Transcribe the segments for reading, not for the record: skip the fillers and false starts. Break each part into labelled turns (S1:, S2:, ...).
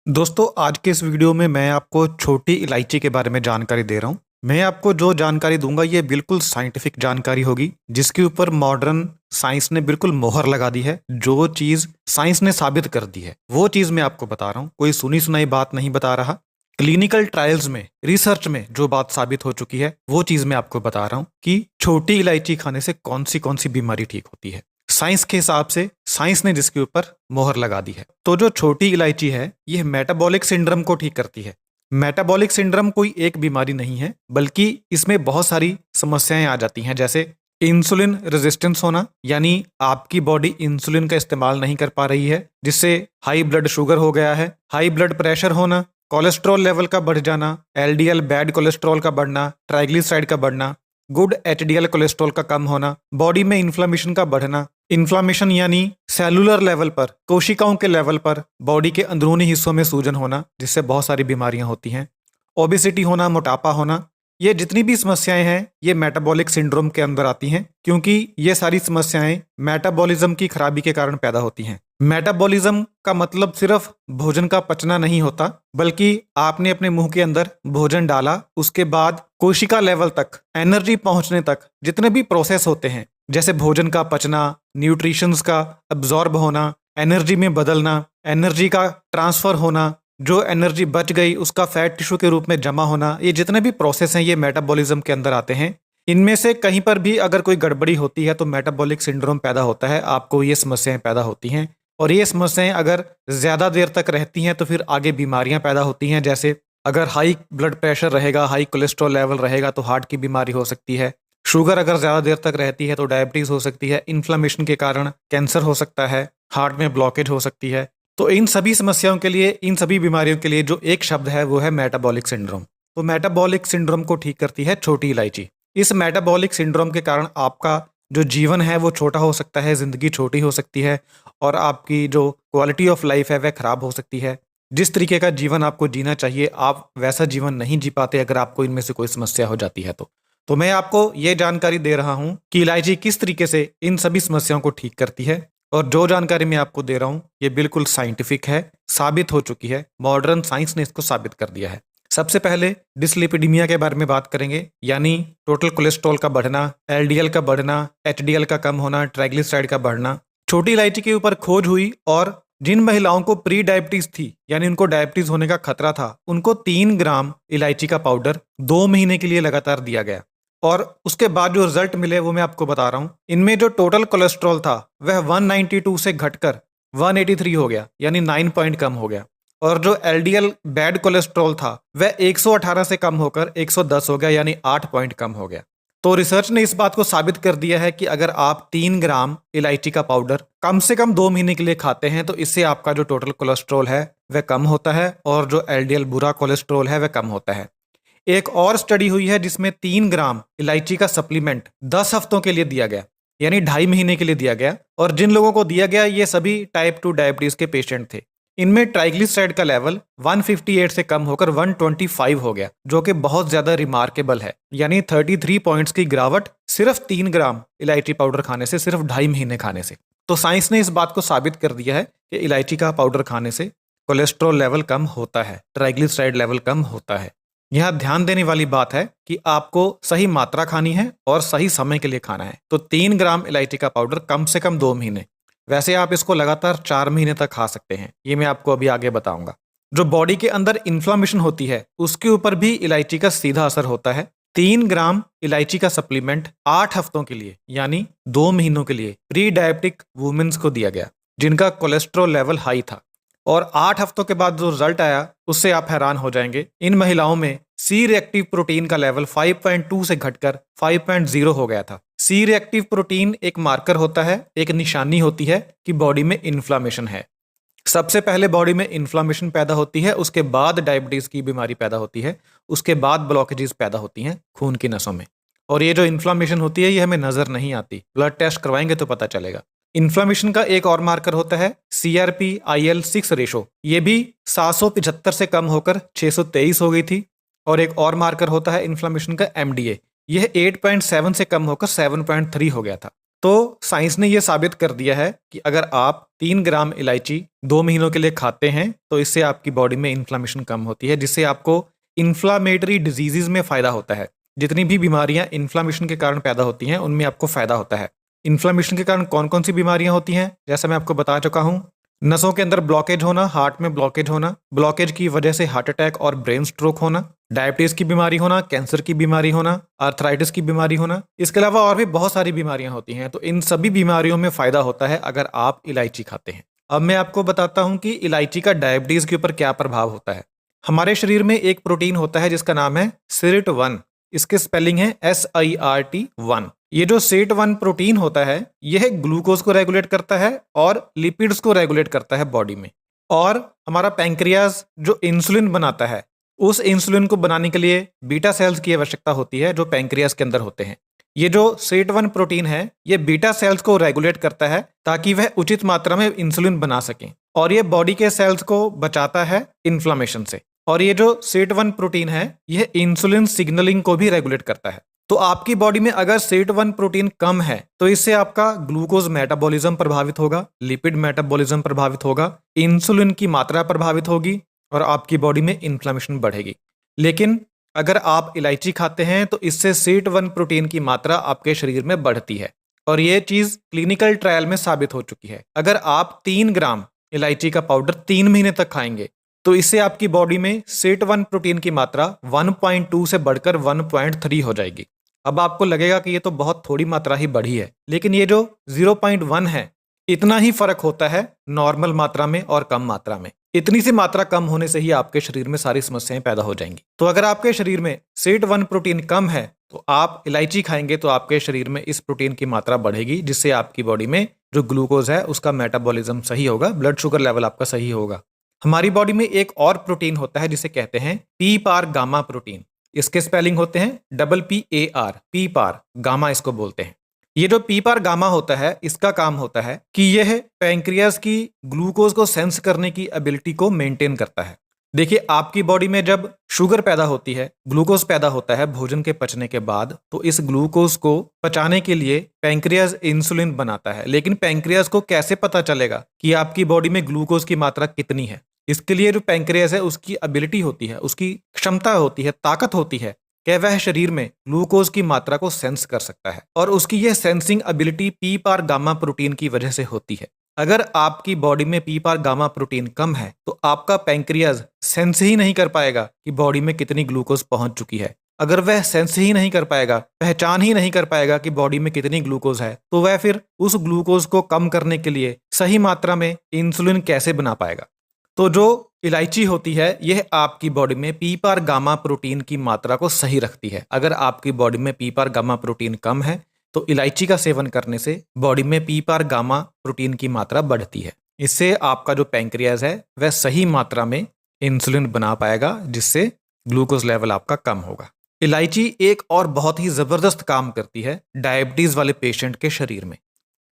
S1: दोस्तों आज के इस वीडियो में मैं आपको छोटी इलायची के बारे में जानकारी दे रहा हूँ। मैं आपको जो जानकारी दूंगा ये बिल्कुल साइंटिफिक जानकारी होगी जिसके ऊपर मॉडर्न साइंस ने बिल्कुल मोहर लगा दी है। जो चीज़ साइंस ने साबित कर दी है वो चीज़ मैं आपको बता रहा हूँ, कोई सुनी सुनाई बात नहीं बता रहा। क्लिनिकल ट्रायल्स में, रिसर्च में जो बात साबित हो चुकी है वो चीज़ मैं आपको बता रहा हूँ कि छोटी इलायची खाने से कौन सी बीमारी ठीक होती है। साइंस के हिसाब से साइंस ने जिसके ऊपर मोहर लगा दी है। तो जो छोटी इलायची है यह मेटाबॉलिक सिंड्रोम को ठीक करती है। मेटाबॉलिक सिंड्रोम कोई एक बीमारी नहीं है बल्कि इसमें बहुत सारी समस्याएं आ जाती हैं, जैसे इंसुलिन रेजिस्टेंस होना, यानी आपकी बॉडी इंसुलिन का इस्तेमाल नहीं कर पा रही है जिससे हाई ब्लड शुगर हो गया है। हाई ब्लड प्रेशर होना, कोलेस्ट्रॉल लेवल का बढ़ जाना, एलडीएल बैड कोलेस्ट्रॉल का बढ़ना, ट्राइग्लिसराइड का बढ़ना, गुड एचडीएल कोलेस्ट्रॉल का कम होना, बॉडी में इन्फ्लामेशन का बढ़ना। इन्फ्लामेशन यानी सेलुलर लेवल पर, कोशिकाओं के लेवल पर बॉडी के अंदरूनी हिस्सों में सूजन होना जिससे बहुत सारी बीमारियां होती हैं। ओबेसिटी होना, मोटापा होना, ये जितनी भी समस्याएं हैं ये मेटाबॉलिक सिंड्रोम के अंदर आती हैं क्योंकि ये सारी समस्याएं मेटाबॉलिज्म की खराबी के कारण पैदा होती हैं। मेटाबॉलिज्म का मतलब सिर्फ भोजन का पचना नहीं होता बल्कि आपने अपने मुंह के अंदर भोजन डाला, उसके बाद कोशिका लेवल तक एनर्जी पहुंचने तक जितने भी प्रोसेस होते हैं, जैसे भोजन का पचना, न्यूट्रिशंस का अब्जॉर्ब होना, एनर्जी में बदलना, एनर्जी का ट्रांसफर होना, जो एनर्जी बच गई उसका फैट टिश्यू के रूप में जमा होना, ये जितने भी प्रोसेस हैं ये मेटाबॉलिज्म के अंदर आते हैं। इनमें से कहीं पर भी अगर कोई गड़बड़ी होती है तो मेटाबॉलिक सिंड्रोम पैदा होता है, आपको ये समस्याएं पैदा होती हैं। और ये समस्याएं अगर ज़्यादा देर तक रहती हैं तो फिर आगे बीमारियां पैदा होती हैं, जैसे अगर हाई ब्लड प्रेशर रहेगा, हाई कोलेस्ट्रॉल लेवल रहेगा तो हार्ट की बीमारी हो सकती है। शुगर अगर ज़्यादा देर तक रहती है तो डायबिटीज़ हो सकती है। इन्फ्लामेशन के कारण कैंसर हो सकता है, हार्ट में ब्लॉकेज हो सकती है। तो इन सभी समस्याओं के लिए, इन सभी बीमारियों के लिए जो एक शब्द है वो है मेटाबॉलिक सिंड्रोम। तो मेटाबॉलिक सिंड्रोम को ठीक करती है छोटी इलायची। इस मेटाबॉलिक सिंड्रोम के कारण आपका जो जीवन है वो छोटा हो सकता है, ज़िंदगी छोटी हो सकती है और आपकी जो क्वालिटी ऑफ लाइफ है वह खराब हो सकती है। जिस तरीके का जीवन आपको जीना चाहिए आप वैसा जीवन नहीं जी पाते अगर आपको इनमें से कोई समस्या हो जाती है तो मैं आपको ये जानकारी दे रहा हूँ कि इलायची किस तरीके से इन सभी समस्याओं को ठीक करती है। और जो जानकारी मैं आपको दे रहा हूँ ये बिल्कुल साइंटिफिक है, साबित हो चुकी है, मॉडर्न साइंस ने इसको साबित कर दिया है। सबसे पहले डिसलिपिडीमिया के बारे में बात करेंगे, यानी टोटल कोलेस्ट्रॉल का बढ़ना, एलडीएल का बढ़ना, एचडीएल का कम होना, ट्राइग्लिसराइड का बढ़ना। छोटी इलायची के ऊपर खोज हुई और जिन महिलाओं को प्री डायबिटीज थी, यानी उनको डायबिटीज होने का खतरा था, उनको 3 ग्राम इलायची का पाउडर 2 महीने के लिए लगातार दिया गया। और उसके बाद जो रिजल्ट मिले वो मैं आपको बता रहा हूँ। इनमें जो टोटल कोलेस्ट्रॉल था वह 192 से घटकर 183 हो गया, यानी 9 पॉइंट कम हो गया। और जो एलडीएल बैड कोलेस्ट्रॉल था वह 118 से कम होकर 110 हो गया, यानी 8 पॉइंट कम हो गया। तो रिसर्च ने इस बात को साबित कर दिया है कि अगर आप 3 ग्राम इलायची का पाउडर कम से कम 2 महीने के लिए खाते हैं तो इससे आपका जो टोटल कोलेस्ट्रॉल है वह कम होता है और जो एलडीएल बुरा कोलेस्ट्रॉल है वह कम होता है। एक और स्टडी हुई है जिसमें 3 ग्राम इलायची का सप्लीमेंट 10 हफ्तों के लिए दिया गया, यानी 2.5 महीने के लिए दिया गया। और जिन लोगों को दिया गया ये सभी टाइप 2 डायबिटीज के पेशेंट थे। इनमें ट्राइग्लिसराइड का लेवल 158 से कम होकर 125 हो गया, जो कि बहुत ज्यादा रिमार्केबल है, यानी 33 पॉइंट्स की गिरावट सिर्फ 3 ग्राम इलायची पाउडर खाने से, सिर्फ 2.5 महीने खाने से। तो साइंस ने इस बात को साबित कर दिया है कि इलायची का पाउडर खाने से कोलेस्ट्रॉल लेवल कम होता है, ट्राइग्लिसराइड लेवल कम होता है। यहाँ ध्यान देने वाली बात है कि आपको सही मात्रा खानी है और सही समय के लिए खाना है। तो 3 ग्राम इलायची का पाउडर कम से कम 2 महीने, वैसे आप इसको लगातार 4 महीने तक खा सकते हैं, ये मैं आपको अभी आगे बताऊंगा। जो बॉडी के अंदर इन्फ्लामेशन होती है उसके ऊपर भी इलायची का सीधा असर होता है। 3 ग्राम इलायची का सप्लीमेंट 8 हफ्तों के लिए, यानी 2 महीनों के लिए प्री डायबिटिक वुमेन्स को दिया गया जिनका कोलेस्ट्रॉल लेवल हाई था। और 8 हफ्तों के बाद जो रिजल्ट आया उससे आप हैरान हो जाएंगे। इन महिलाओं में सी रिएक्टिव प्रोटीन का लेवल 5.2 से घटकर 5.0 हो गया था। सी रिएक्टिव प्रोटीन एक मार्कर होता है, एक निशानी होती है कि बॉडी में इन्फ्लामेशन है। सबसे पहले बॉडी में इन्फ्लामेशन पैदा होती है, उसके बाद डायबिटीज की बीमारी पैदा होती है, उसके बाद ब्लॉकेजेस पैदा होती हैं खून की नसों में। और ये जो इन्फ्लामेशन होती है ये हमें नजर नहीं आती, ब्लड टेस्ट करवाएंगे तो पता चलेगा। इन्फ्लामेशन का एक और मार्कर होता है CRP-IL-6 रेशो, ये भी 775 से कम होकर 623 हो गई थी। और एक और मार्कर होता है इन्फ्लामेशन का MDA, यह 8.7 से कम होकर 7.3 हो गया था। तो साइंस ने ये साबित कर दिया है कि अगर आप 3 ग्राम इलायची 2 महीनों के लिए खाते हैं तो इससे आपकी बॉडी में इन्फ्लामेशन कम होती है, जिससे आपको इन्फ्लामेटरी डिजीजेज में फ़ायदा होता है। जितनी भी बीमारियां इन्फ्लामेशन के कारण पैदा होती हैं उनमें आपको फ़ायदा होता है। इन्फ्लामेशन के कारण कौन कौन सी बीमारियां होती हैं, जैसा मैं आपको बता चुका हूँ। नसों के अंदर ब्लॉकेज होना, हार्ट में ब्लॉकेज होना, ब्लॉकेज की वजह से हार्ट अटैक और ब्रेन स्ट्रोक होना, डायबिटीज की बीमारी होना, कैंसर की बीमारी होना, आर्थराइटिस की बीमारी होना। इसके अलावा और भी बहुत सारी बीमारियां होती हैं। तो इन सभी बीमारियों में फायदा होता है अगर आप इलायची खाते हैं। अब मैं आपको बताता हूं कि इलायची का डायबिटीज के ऊपर क्या प्रभाव होता है। हमारे शरीर में एक प्रोटीन होता है जिसका नाम है सिर्ट 1। इसके स्पेलिंग है SIRT1। ये जो SIRT1 प्रोटीन होता है यह ग्लूकोज को रेगुलेट करता है और लिपिड्स को रेगुलेट करता है बॉडी में। और हमारा पैंक्रियाज जो इंसुलिन बनाता है, उस इंसुलिन को बनाने के लिए बीटा सेल्स की आवश्यकता होती है जो पैंक्रियाज के अंदर होते हैं। ये जो SIRT1 प्रोटीन है ये बीटा सेल्स को रेगुलेट करता है ताकि वह उचित मात्रा में इंसुलिन बना सकें, और ये बॉडी के सेल्स को बचाता है इन्फ्लामेशन से। और ये जो SIRT1 प्रोटीन है यह इंसुलिन सिग्नलिंग को भी रेगुलेट करता है। तो आपकी बॉडी में अगर SIRT1 प्रोटीन कम है तो इससे आपका ग्लूकोज मेटाबॉलिज्म प्रभावित होगा, लिपिड मेटाबॉलिज्म प्रभावित होगा, इंसुलिन की मात्रा प्रभावित होगी और आपकी बॉडी में इन्फ्लामेशन बढ़ेगी। लेकिन अगर आप इलायची खाते हैं तो इससे SIRT1 प्रोटीन की मात्रा आपके शरीर में बढ़ती है, और ये चीज क्लिनिकल ट्रायल में साबित हो चुकी है। अगर आप 3 ग्राम इलायची का पाउडर 3 महीने तक खाएंगे तो इससे आपकी बॉडी में SIRT1 प्रोटीन की मात्रा 1.2 से बढ़कर 1.3 हो जाएगी। अब आपको लगेगा कि ये तो बहुत थोड़ी मात्रा ही बढ़ी है, लेकिन ये जो 0.1 है इतना ही फर्क होता है नॉर्मल मात्रा में और कम मात्रा में। इतनी सी मात्रा कम होने से ही आपके शरीर में सारी समस्याएं पैदा हो जाएंगी। तो अगर आपके शरीर में SIRT1 प्रोटीन कम है तो आप इलायची खाएंगे तो आपके शरीर में इस प्रोटीन की मात्रा बढ़ेगी, जिससे आपकी बॉडी में जो ग्लूकोज है उसका मेटाबॉलिज्म सही होगा, ब्लड शुगर लेवल आपका सही होगा। हमारी बॉडी में एक और प्रोटीन होता है जिसे कहते हैं PPAR गामा प्रोटीन। इसके स्पेलिंग होते हैं PPAR, PPAR गामा इसको बोलते हैं। ये जो PPAR गामा होता है इसका काम होता है कि यह पैंक्रियाज की ग्लूकोज को सेंस करने की एबिलिटी को मेंटेन करता है। देखिए, आपकी बॉडी में जब शुगर पैदा होती है, ग्लूकोज पैदा होता है भोजन के पचने के बाद, तो इस ग्लूकोज को पचाने के लिए पैंक्रियाज इंसुलिन बनाता है। लेकिन पैंक्रियाज को कैसे पता चलेगा कि आपकी बॉडी में ग्लूकोज की मात्रा कितनी है? इसके लिए जो पैंक्रियाज है उसकी एबिलिटी होती है, उसकी क्षमता होती है, ताकत होती है कि वह शरीर में ग्लूकोज की मात्रा को सेंस कर सकता है, और उसकी यह sensing ability PPAR gamma protein की वजह से होती है। अगर आपकी बॉडी में PPAR गामा प्रोटीन कम है तो आपका पैंक्रियाज सेंस ही नहीं कर पाएगा कि बॉडी में कितनी ग्लूकोज पहुंच चुकी है। अगर वह सेंस ही नहीं कर पाएगा, पहचान ही नहीं कर पाएगा कि बॉडी में कितनी ग्लूकोज है, तो वह फिर उस ग्लूकोज को कम करने के लिए सही मात्रा में इंसुलिन कैसे बना पाएगा? तो जो इलायची होती है यह आपकी बॉडी में PPAR गामा प्रोटीन की मात्रा को सही रखती है। अगर आपकी बॉडी में PPAR गामा प्रोटीन कम है तो इलायची का सेवन करने से बॉडी में PPAR गामा प्रोटीन की मात्रा बढ़ती है। इससे आपका जो पैंक्रियाज है वह सही मात्रा में इंसुलिन बना पाएगा, जिससे ग्लूकोज लेवल आपका कम होगा। इलायची एक और बहुत ही जबरदस्त काम करती है डायबिटीज वाले पेशेंट के शरीर में।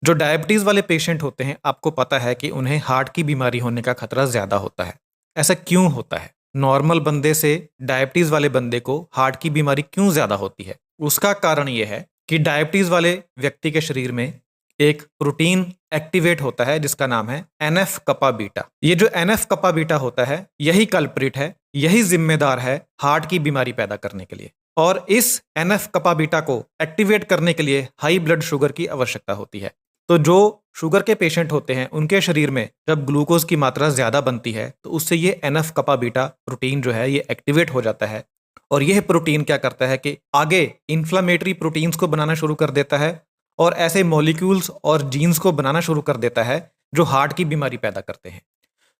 S1: जो डायबिटीज वाले पेशेंट होते हैं, आपको पता है कि उन्हें हार्ट की बीमारी होने का खतरा ज्यादा होता है। ऐसा क्यों होता है? नॉर्मल बंदे से डायबिटीज वाले बंदे को हार्ट की बीमारी क्यों ज्यादा होती है? उसका कारण यह है कि डायबिटीज वाले व्यक्ति के शरीर में एक प्रोटीन एक्टिवेट होता है जिसका नाम है NF कपा बीटा। ये जो NF कपा बीटा होता है यही कल्प्रिट है, यही जिम्मेदार है हार्ट की बीमारी पैदा करने के लिए। और इस NF कपा बीटा को एक्टिवेट करने के लिए हाई ब्लड शुगर की आवश्यकता होती है। तो जो शुगर के पेशेंट होते हैं उनके शरीर में जब ग्लूकोज की मात्रा ज्यादा बनती है तो उससे ये NF कपा बीटा प्रोटीन जो है ये एक्टिवेट हो जाता है, और यह प्रोटीन क्या करता है कि आगे इन्फ्लामेटरी प्रोटीन्स को बनाना शुरू कर देता है और ऐसे मॉलिक्यूल्स और जीन्स को बनाना शुरू कर देता है जो हार्ट की बीमारी पैदा करते हैं।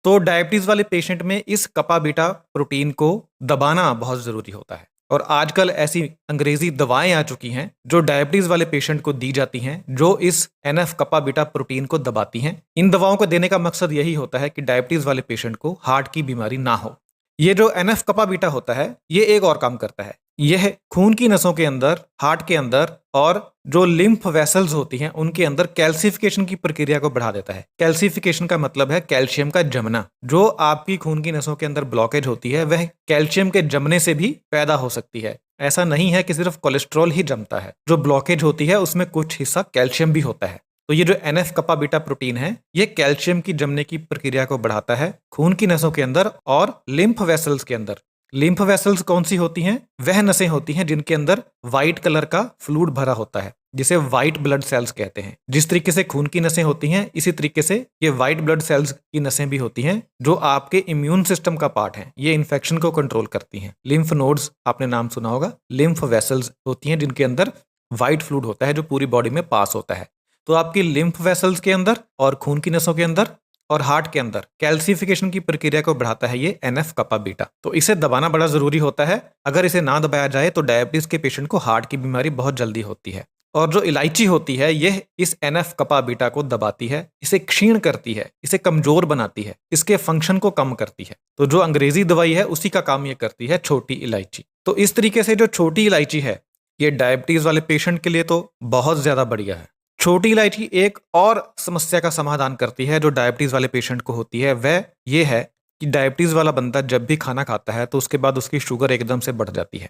S1: तो डायबिटीज वाले पेशेंट में इस कपा बीटा प्रोटीन को दबाना बहुत जरूरी होता है, और आजकल ऐसी अंग्रेजी दवाएं आ चुकी हैं जो डायबिटीज वाले पेशेंट को दी जाती हैं जो इस NF कपा बीटा प्रोटीन को दबाती हैं। इन दवाओं को देने का मकसद यही होता है कि डायबिटीज वाले पेशेंट को हार्ट की बीमारी ना हो। ये जो NF कपा बीटा होता है ये एक और काम करता है, यह खून की नसों के अंदर, हार्ट के अंदर और जो लिम्फ वेसल्स होती हैं उनके अंदर कैल्सिफिकेशन की प्रक्रिया को बढ़ा देता है। कैल्सिफिकेशन का मतलब है कैल्शियम का जमना। जो आपकी खून की नसों के अंदर ब्लॉकेज होती है वह कैल्शियम के जमने से भी पैदा हो सकती है। ऐसा नहीं है कि सिर्फ कोलेस्ट्रॉल ही जमता है। जो ब्लॉकेज होती है उसमें कुछ हिस्सा कैल्शियम भी होता है। तो ये जो एनएफ कपा बीटा प्रोटीन है, ये कैल्शियम की जमने की प्रक्रिया को बढ़ाता है खून की नसों के अंदर और लिम्फ वेसल्स के अंदर। लिम्फ वेसल्स कौन सी होती हैं? वह नसें होती हैं जिनके अंदर व्हाइट कलर का फ्लूइड भरा होता है, जिसे व्हाइट ब्लड सेल्स कहते हैं। जिस तरीके से खून की नसें होती हैं, इसी तरीके से ये व्हाइट ब्लड सेल्स की नसें भी होती हैं, जो आपके इम्यून सिस्टम का पार्ट हैं। ये इन्फेक्शन को कंट्रोल करती हैं। लिम्फ नोड्स आपने नाम सुना होगा। लिम्फ वेसल्स होती हैं जिनके अंदर व्हाइट फ्लूइड होता है, जो पूरी बॉडी में पास होता है। तो आपकी लिम्फ वेसल्स के अंदर और खून की नसों के अंदर और हार्ट के अंदर कैल्सिफिकेशन की प्रक्रिया को बढ़ाता है ये एनएफ कपा बीटा। तो इसे दबाना बड़ा जरूरी होता है। अगर इसे ना दबाया जाए तो डायबिटीज के पेशेंट को हार्ट की बीमारी बहुत जल्दी होती है। और जो इलायची होती है, यह इस एनएफ कपा बीटा को दबाती है, इसे क्षीण करती है, इसे कमजोर बनाती है, इसके फंक्शन को कम करती है। तो जो अंग्रेजी दवाई है उसी का काम ये करती है, छोटी इलायची। तो इस तरीके से जो छोटी इलायची है, ये डायबिटीज वाले पेशेंट के लिए तो बहुत ज्यादा बढ़िया है। छोटी इलायची एक और समस्या का समाधान करती है जो डायबिटीज वाले पेशेंट को होती है। वह ये है कि डायबिटीज वाला बंदा जब भी खाना खाता है तो उसके बाद उसकी शुगर एकदम से बढ़ जाती है।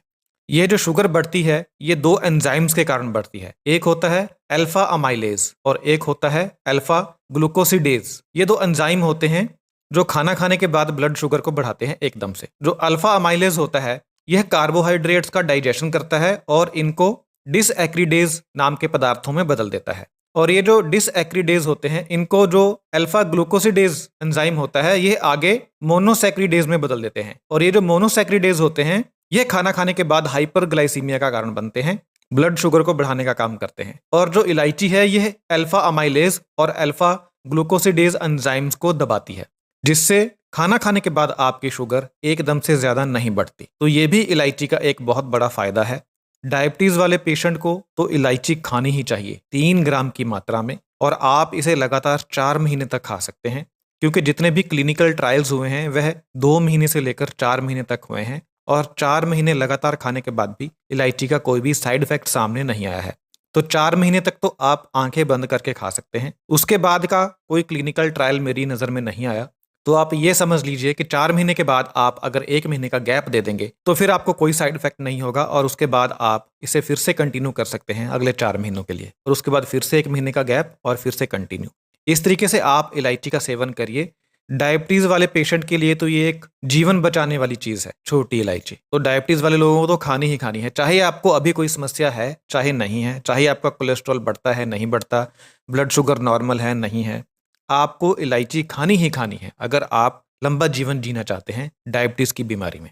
S1: ये जो शुगर बढ़ती है, ये दो एंजाइम्स के कारण बढ़ती है। एक होता है अल्फा अमाइलेज और एक होता है अल्फा ग्लूकोसिडेज। ये दो एंजाइम होते हैं जो खाना खाने के बाद ब्लड शुगर को बढ़ाते हैं एकदम से। जो अल्फा अमाइलेज होता है, यह कार्बोहाइड्रेट्स का डाइजेशन करता है और इनको डिसएक्रीडेज नाम के पदार्थों में बदल देता है। और ये जो डिसएक्रीडेज होते हैं, इनको जो अल्फा ग्लूकोसिडेज एंजाइम होता है, ये आगे मोनोसैक्रीडेज में बदल देते हैं। और ये जो मोनोसैक्रीडेज होते हैं, ये खाना खाने के बाद हाइपरग्लाइसीमिया का कारण बनते हैं, ब्लड शुगर को बढ़ाने का काम करते हैं। और जो इलायची है, यह अल्फा अमाइलेज और अल्फा ग्लूकोसिडेज एंजाइम्स को दबाती है, जिससे खाना खाने के बाद आपकी शुगर एकदम से ज्यादा नहीं बढ़ती। तो ये भी इलायची का एक बहुत बड़ा फायदा है। डायबिटीज वाले पेशेंट को तो इलायची खानी ही चाहिए 3 ग्राम की मात्रा में, और आप इसे लगातार 4 महीने तक खा सकते हैं, क्योंकि जितने भी क्लिनिकल ट्रायल्स हुए हैं वह 2 महीने से लेकर 4 महीने तक हुए हैं, और 4 महीने लगातार खाने के बाद भी इलायची का कोई भी साइड इफेक्ट सामने नहीं आया है। तो 4 महीने तक तो आप आंखें बंद करके खा सकते हैं। उसके बाद का कोई क्लिनिकल ट्रायल मेरी नज़र में नहीं आया। तो आप ये समझ लीजिए कि 4 महीने के बाद आप अगर 1 महीने का गैप दे देंगे तो फिर आपको कोई साइड इफेक्ट नहीं होगा, और उसके बाद आप इसे फिर से कंटिन्यू कर सकते हैं अगले 4 महीनों के लिए, और उसके बाद फिर से 1 महीने का गैप और फिर से कंटिन्यू। इस तरीके से आप इलायची का सेवन करिए। डायबिटीज वाले पेशेंट के लिए तो ये एक जीवन बचाने वाली चीज है, छोटी इलायची। तो डायबिटीज वाले लोगों को तो खानी ही खानी है, चाहे आपको अभी कोई समस्या है चाहे नहीं है, चाहे आपका कोलेस्ट्रॉल बढ़ता है नहीं बढ़ता, ब्लड शुगर नॉर्मल है नहीं है, आपको इलायची खानी ही खानी है अगर आप लंबा जीवन जीना चाहते हैं डायबिटीज की बीमारी में।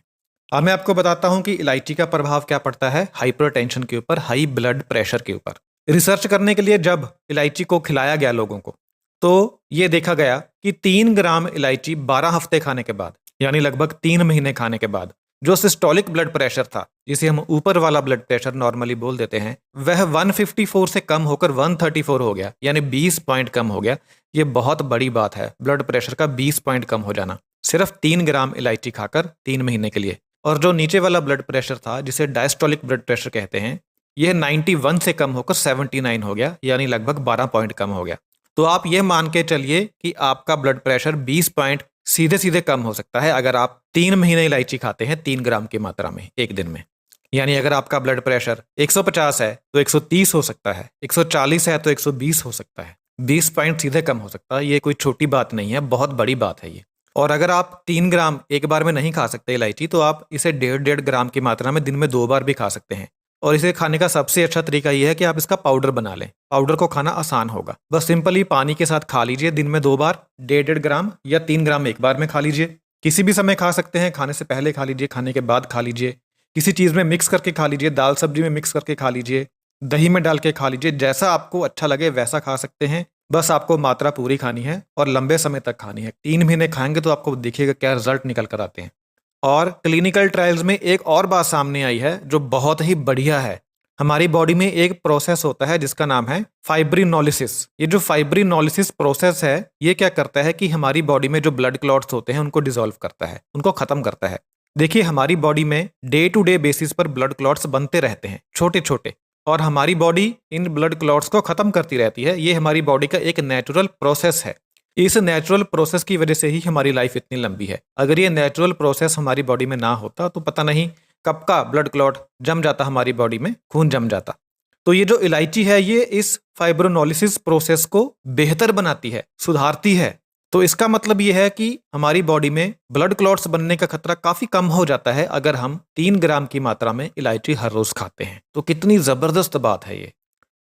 S1: अब मैं आपको बताता हूं कि इलायची का प्रभाव क्या पड़ता है हाइपरटेंशन के ऊपर, हाई ब्लड प्रेशर के ऊपर। रिसर्च करने के लिए जब इलायची को खिलाया गया लोगों को, तो ये देखा गया कि 3 ग्राम इलायची 12 हफ्ते खाने के बाद, यानी लगभग 3 महीने खाने के बाद, जो सिस्टोलिक ब्लड प्रेशर था, जिसे हम ऊपर वाला ब्लड प्रेशर नॉर्मली बोल देते हैं, वह 154 से कम होकर 134 हो गया, यानी 20 पॉइंट कम हो गया। ये बहुत बड़ी बात है, ब्लड प्रेशर का 20 पॉइंट कम हो जाना सिर्फ 3 ग्राम इलायची खाकर 3 महीने के लिए। और जो नीचे वाला ब्लड प्रेशर था, जिसे डायस्टोलिक ब्लड प्रेशर कहते हैं, यह 91 से कम होकर 79 हो गया, यानी लगभग 12 पॉइंट कम हो गया। तो आप ये मान के चलिए कि आपका ब्लड प्रेशर 20 पॉइंट सीधे सीधे कम हो सकता है अगर आप 3 महीने इलायची खाते हैं 3 ग्राम की मात्रा में एक दिन में। यानी अगर आपका ब्लड प्रेशर 150 है तो 130 हो सकता है, 140 है तो 120 हो सकता है, 20 पॉइंट सीधे कम हो सकता है। ये कोई छोटी बात नहीं है, बहुत बड़ी बात है ये। और अगर आप 3 ग्राम एक बार में नहीं खा सकते इलायची, तो आप इसे 1.5 ग्राम की मात्रा में दिन में 2 बार भी खा सकते हैं। और इसे खाने का सबसे अच्छा तरीका यह है कि आप इसका पाउडर बना लें। पाउडर को खाना आसान होगा, बस सिंपली पानी के साथ खा लीजिए दिन में 2 बार, 1.5 ग्राम या 3 ग्राम एक बार में खा लीजिए। किसी भी समय खा सकते हैं, खाने से पहले खा लीजिए, खाने के बाद खा लीजिए, किसी चीज़ में मिक्स करके खा लीजिए, दाल सब्जी में मिक्स करके खा लीजिए, दही में डाल के खा लीजिए, जैसा आपको अच्छा लगे वैसा खा सकते हैं। बस आपको मात्रा पूरी खानी है और लंबे समय तक खानी है। 3 महीने खाएंगे तो आपको देखिएगा क्या रिजल्ट निकल कर आते हैं। और क्लिनिकल ट्रायल्स में एक और बात सामने आई है जो बहुत ही बढ़िया है। हमारी बॉडी में एक प्रोसेस होता है जिसका नाम है फाइब्रिनोलिसिस। ये जो फाइब्रिनोलिसिस प्रोसेस है, ये क्या करता है कि हमारी बॉडी में जो ब्लड क्लॉट्स होते हैं उनको डिसॉल्व करता है, उनको खत्म करता है। देखिए, हमारी बॉडी में डे टू डे बेसिस पर ब्लड क्लॉट्स बनते रहते हैं, छोटे छोटे, और हमारी बॉडी इन ब्लड क्लॉट्स को खत्म करती रहती है। ये हमारी बॉडी का एक नेचुरल प्रोसेस है। इस नेचुरल प्रोसेस की वजह से ही हमारी लाइफ इतनी लंबी है। अगर ये नेचुरल प्रोसेस हमारी बॉडी में ना होता तो पता नहीं कप का ब्लड क्लॉट जम जाता हमारी बॉडी में, खून जम जाता। तो ये जो इलायची है ये इस फाइब्रोनोलिसिस प्रोसेस को बेहतर बनाती है, सुधारती है। तो इसका मतलब ये है कि हमारी बॉडी में ब्लड क्लॉट्स बनने का खतरा काफी कम हो जाता है अगर हम 3 ग्राम की मात्रा में इलायची हर रोज खाते हैं। तो कितनी जबरदस्त बात है ये।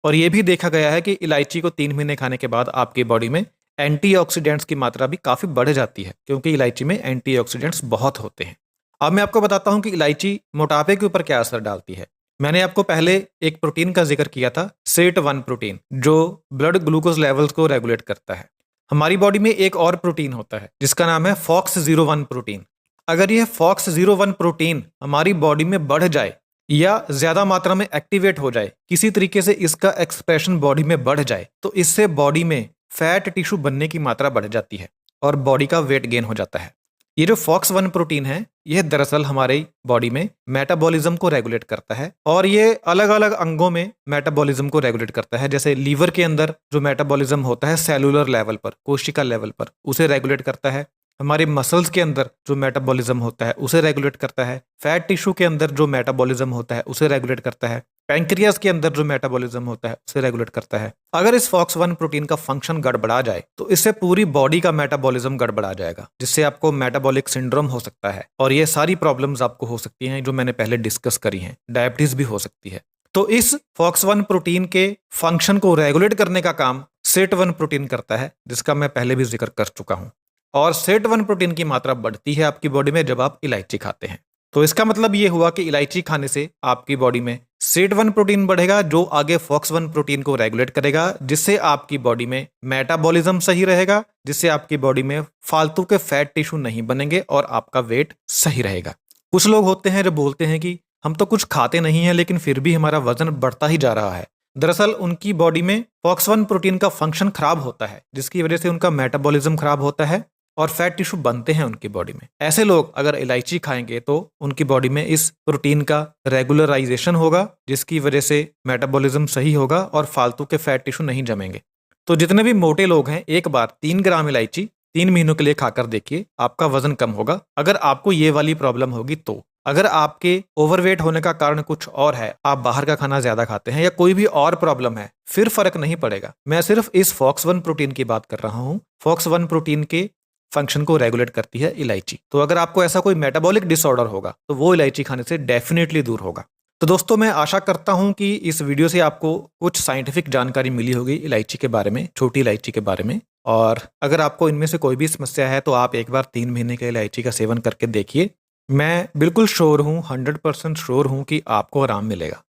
S1: और ये भी देखा गया है कि इलायची को 3 महीने खाने के बाद आपकी बॉडी में एंटीऑक्सीडेंट्स की मात्रा भी काफी बढ़ जाती है, क्योंकि इलायची में एंटीऑक्सीडेंट्स बहुत होते हैं। अब मैं आपको बताता हूं कि इलायची मोटापे के ऊपर क्या असर डालती है। मैंने आपको पहले एक प्रोटीन का जिक्र किया था, सेट-1 प्रोटीन, जो ब्लड ग्लूकोज लेवल्स को रेगुलेट करता है। हमारी बॉडी में एक और प्रोटीन होता है जिसका नाम है फॉक्स-01 प्रोटीन। अगर यह फॉक्स-01 प्रोटीन हमारी बॉडी में बढ़ जाए या ज्यादा मात्रा में एक्टिवेट हो जाए, किसी तरीके से इसका एक्सप्रेशन बॉडी में बढ़ जाए, तो इससे बॉडी में फैट टिश्यू बनने की मात्रा बढ़ जाती है और बॉडी का वेट गेन हो जाता है। ये जो फॉक्स-1 प्रोटीन है, यह दरअसल हमारी बॉडी में मेटाबॉलिज्म को रेगुलेट करता है और ये अलग अलग अंगों में मेटाबॉलिज्म को रेगुलेट करता है। जैसे लीवर के अंदर जो मेटाबॉलिज्म होता है सेलुलर लेवल पर, कोशिका लेवल पर, उसे रेगुलेट करता है। हमारे मसल्स के अंदर जो मेटाबॉलिज्म होता है उसे रेगुलेट करता है। फैट टिश्यू के अंदर जो मेटाबॉलिज्म होता है उसे रेगुलेट करता है। पैंक्रियाज के अंदर जो मेटाबॉलिज्म होता है उसे रेगुलेट करता है। अगर इस फॉक्स-1 प्रोटीन का फंक्शन गड़बड़ा जाए तो इससे पूरी बॉडी का मेटाबॉलिज्म गड़बड़ा जाएगा, जिससे आपको मेटाबॉलिक सिंड्रोम हो सकता है और ये सारी प्रॉब्लम्स आपको हो सकती हैं जो मैंने पहले डिस्कस करी हैं। डायबिटीज भी हो सकती है। तो इस फॉक्स-1 प्रोटीन के फंक्शन को रेगुलेट करने का काम सेट-1 प्रोटीन करता है, जिसका मैं पहले भी जिक्र कर चुका हूं। और सेट-1 प्रोटीन की मात्रा बढ़ती है आपकी बॉडी में जब आप इलायची खाते हैं। तो इसका मतलब ये हुआ कि इलायची खाने से आपकी बॉडी में सेट-1 प्रोटीन बढ़ेगा, जो आगे फॉक्स-1 प्रोटीन को रेगुलेट करेगा, जिससे आपकी बॉडी में मेटाबॉलिज्म सही रहेगा, जिससे आपकी बॉडी में फालतू के फैट टिश्यू नहीं बनेंगे और आपका वेट सही रहेगा। कुछ लोग होते हैं जो बोलते हैं कि हम तो कुछ खाते नहीं हैं लेकिन फिर भी हमारा वजन बढ़ता ही जा रहा है। दरअसल उनकी बॉडी में फॉक्स-1 प्रोटीन का फंक्शन खराब होता है, जिसकी वजह से उनका मेटाबॉलिज्म खराब होता है और फैट टिश्यू बनते हैं उनकी बॉडी में। ऐसे लोग अगर इलायची खाएंगे तो उनकी बॉडी में इस प्रोटीन का रेगुलराइजेशन होगा, जिसकी वजह से मेटाबॉलिज्म सही होगा और फालतू के फैट टिश्यू नहीं जमेंगे। तो जितने भी मोटे लोग हैं, एक बार 3 ग्राम इलायची 3 महीनों के लिए खाकर देखिए, आपका वजन कम होगा। अगर आपको ये वाली प्रॉब्लम होगी तो। अगर आपके ओवरवेट होने का कारण कुछ और है, आप बाहर का खाना ज्यादा खाते हैं या कोई भी और प्रॉब्लम है, फिर फर्क नहीं पड़ेगा। मैं सिर्फ इस फॉक्स-1 प्रोटीन की बात कर रहा हूँ। फॉक्स-1 प्रोटीन के फंक्शन को रेगुलेट करती है इलायची। तो अगर आपको ऐसा कोई मेटाबॉलिक डिसऑर्डर होगा तो वो इलायची खाने से डेफिनेटली दूर होगा। तो दोस्तों, मैं आशा करता हूं कि इस वीडियो से आपको कुछ साइंटिफिक जानकारी मिली होगी इलायची के बारे में, छोटी इलायची के बारे में। और अगर आपको इनमें से कोई भी समस्या है तो आप एक बार 3 महीने के इलायची का सेवन करके देखिए। मैं बिल्कुल श्योर हूँ, 100% श्योर हूँ कि आपको आराम मिलेगा।